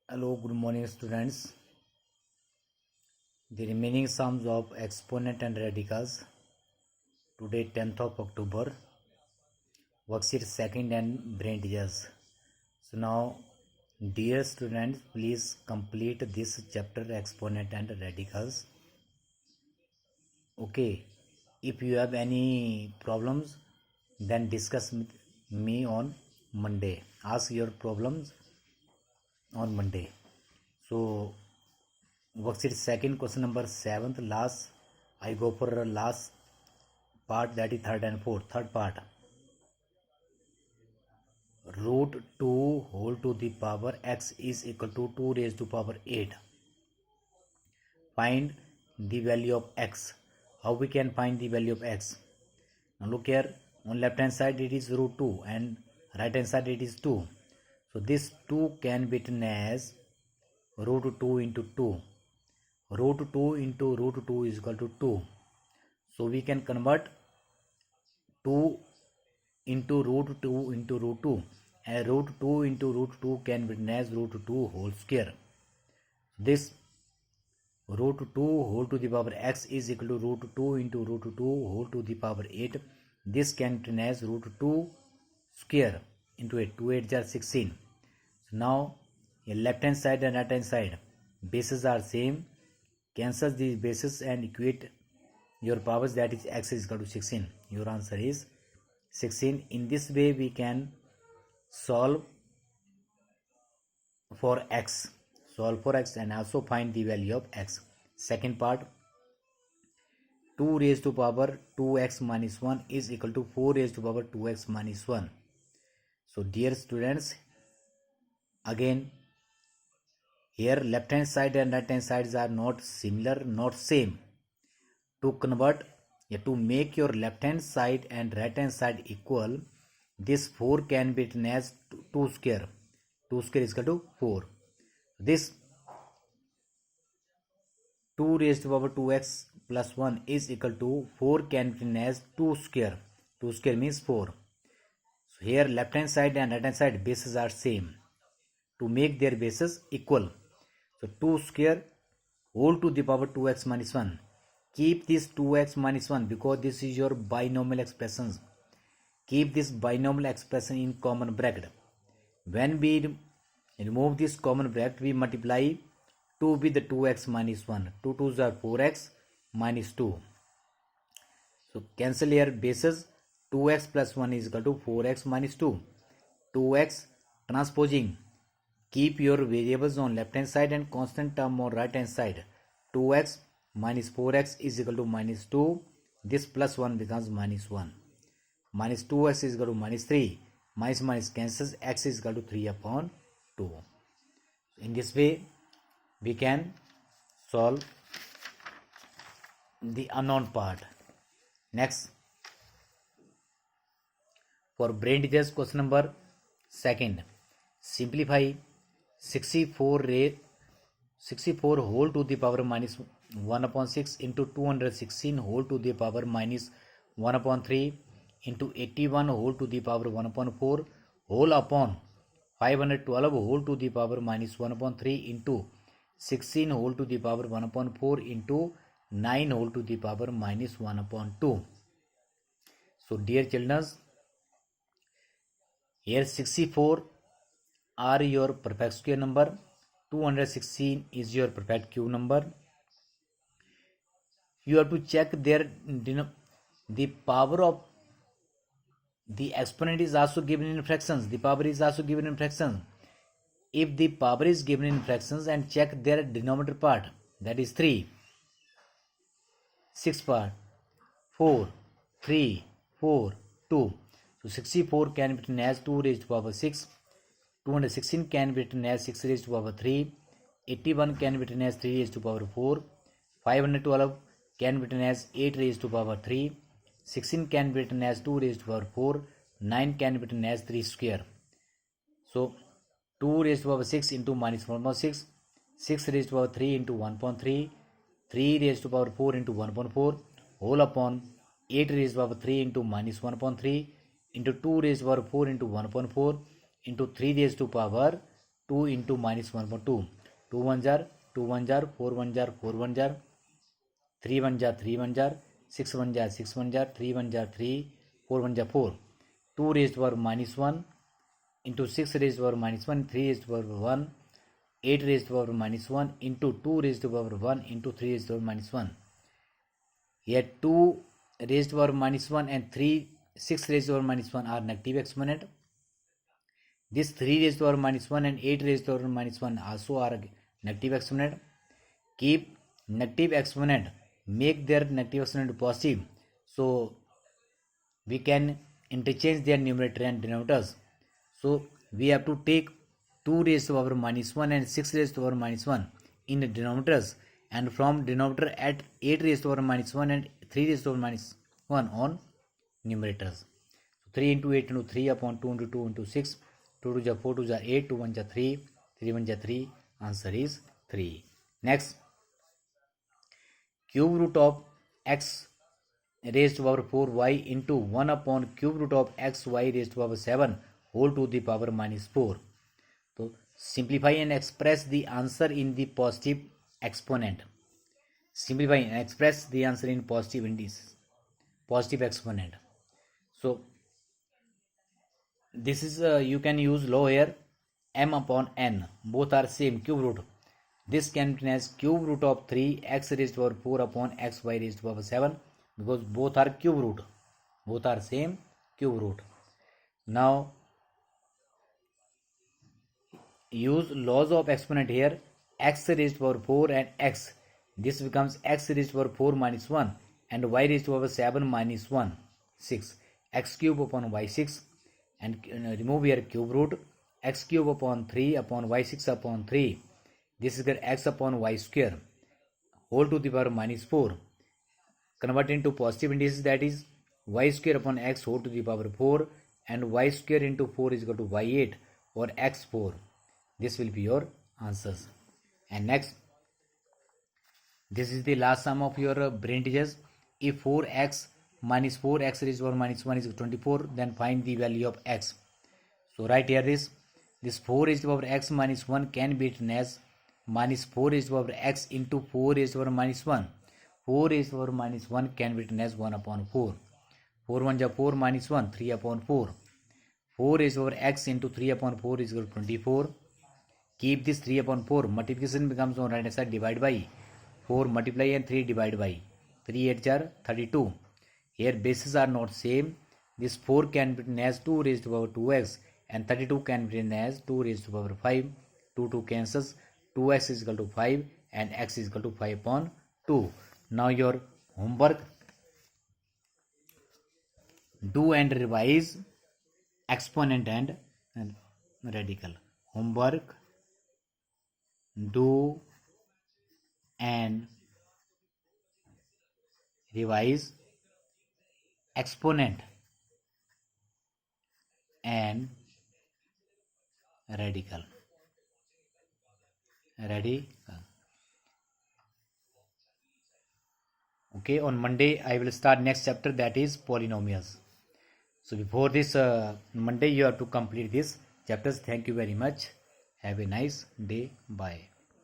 Hello, good morning students. The remaining sums of exponent and radicals. Today 10th of October. Worksheet 2nd and brain teachers. So now dear students, please complete this chapter exponent and radicals. Okay. If you have any problems, then discuss with me on Monday. Ask your problems on Monday. So worksheet second question number 7th last I go for last part, that is third and fourth. Third part, root 2 whole to the power x is equal to 2 raised to power 8. Find the value of x. How we can find the value of x? Now look here, on left hand side it is root 2 and right hand side it is 2. So this 2 can be written as root 2 into 2. Root 2 into root 2 is equal to 2. So we can convert 2 into root 2 into root 2, and root 2 into root 2 can be written as root 2 whole square. This root 2 whole to the power x is equal to root 2 into root 2 whole to the power 8. This can be written as root 2 square into 8. 2 8 are 16. So now left hand side and right hand side bases are same. Cancel these bases and equate your powers, that is x is equal to 16. Your answer is 16. In this way we can solve for x and also find the value of x. Second part, 2 raised to power 2x minus 1 is equal to 4 raised to power 2x minus 1. So dear students, again here left hand side and right hand sides are not similar, not same. To convert, to make your left hand side and right hand side equal, this 4 can be written as 2 square. 2 square is equal to 4. This 2 raised to power 2x plus 1 is equal to 4 can be written as 2 square. 2 square means 4. So here left hand side and right hand side bases are same. To make their bases equal, so 2 square whole to the power 2x minus 1. Keep this 2x minus 1 because this is your binomial expressions. Keep this binomial expression in common bracket. When we remove this common bracket, we multiply 2 with the 2x minus 1. 2 2s are 4x minus 2. So cancel here bases. 2x plus 1 is equal to 4x minus 2. 2x transposing. Keep your variables on left hand side and constant term on right hand side. 2x minus 4x is equal to minus 2. This plus 1 becomes minus 1. Minus 2x is equal to minus 3. Minus minus cancels, x is equal to 3 upon 2. In this way, we can solve the unknown part. Next, for brain teachers, question number 2nd. Simplify 64 whole to the power minus 1 upon 6 into 216 whole to the power minus 1 upon 3 into 81 whole to the power 1 upon 4 whole upon 512 whole to the power minus 1 upon 3 into 16 whole to the power 1 upon 4 into 9 whole to the power minus 1 upon 2. So dear children, here 64 are your perfect square number, 216 is your perfect cube number. You have to check their the power of the exponent is also given in fractions. The power is also given in fractions. If the power is given in fractions, and check their denominator part, that is 3, 6 part, 4, 3, 4, 2. So 64 can be written as 2 raised to power 6. 216 can be written as 6 raised to power 3. 81 can be written as 3 raised to power 4. 512 can be written as 8 raised to power 3. 16 can be written as 2 raised to power 4. 9 can be written as 3 square. So 2 raised to power 6 into minus 1.6. 6 raised to power 3 into 1.3. 3 raised to power 4 into 1.4 whole upon 8 raised to power 3 into minus 1.3 into 2 raised to power 4 into 1.4 into 3 raised to power 2 into minus 1 upon 2. 2 1 jar, 2 1 jar, 4 1 jar, 4 1 jar, 3 1 jar, 3 1 jar, 6 1 jar, 6 1 jar, 3 1 jar, 3, 4 1 jar, 4. 2 raised to power minus 1 into 6 raised to power minus 1, 3 raised to power 1, 8 raised to power minus 1 into 2 raised to power 1 into 3 raised to power minus 1. Here 2 raised to power minus 1 and 6 raised to power minus 1 are negative exponent. This 3 raised to power minus 1 and 8 raised to power minus 1 also are negative exponent. Keep negative exponent, make their negative exponent positive, so we can interchange their numerator and denominators. So we have to take 2 raised to power minus 1 and 6 raised to power minus 1 in the denominators, and from denominator at 8 raised to power minus 1 and 3 raised to power minus 1 on numerators. So 3 into 8 into 3 upon 2 into 2 into 6, 2 2 ja 4, 2 ja 8, 2 1 ja 3, 3 1 ja 3, answer is 3. Next, cube root of x raised to power 4y into 1 upon cube root of xy raised to power 7 whole to the power minus 4. So simplify and express the answer in the positive exponent. Simplify and express the answer in positive indices, positive exponent. So this is you can use law here, m upon n, both are same, cube root. This can be written as cube root of 3 x raised to power 4 upon x y raised to power 7, because both are cube root, both are same cube root. Now use laws of exponent here, x raised to power 4 and x, this becomes x raised to power 4 minus 1 and y raised to power 7 minus 1, 6, x cube upon y6, and remove here cube root, x cube upon 3 upon y6 upon 3, this is x upon y square whole to the power minus 4. Convert into positive indices, that is y square upon x whole to the power 4, and y square into 4 is equal to y8 or x4. This will be your answers. And next, this is the last sum of your brain teachers. If 4x minus 4x raised to power minus 1 is 24, then find the value of x. So write here this 4 raised to power x minus 1 can be written as minus 4 raised to power x into 4 raised to power minus 1. 4 raised to power minus 1 can be written as 1 upon 4. 4 1 ja 4 minus 1, 3 upon 4. 4 raised to power x into 3 upon 4 is equal to 24. Keep this 3 upon 4. Multiplication becomes on right hand side, divide by 4 multiply and 3 divide by 3 8 jar 32. Here bases are not same. This 4 can be written as 2 raised to power 2x and 32 can be written as 2 raised to power 5. 2 cancels. 2x is equal to 5 and x is equal to 5 upon 2. Now your homework, do and revise exponent and radical. Homework, do and revise exponent and radical. Okay, on Monday I will start next chapter, that is polynomials. So before this Monday you have to complete these chapters. Thank you very much. Have a nice day. Bye.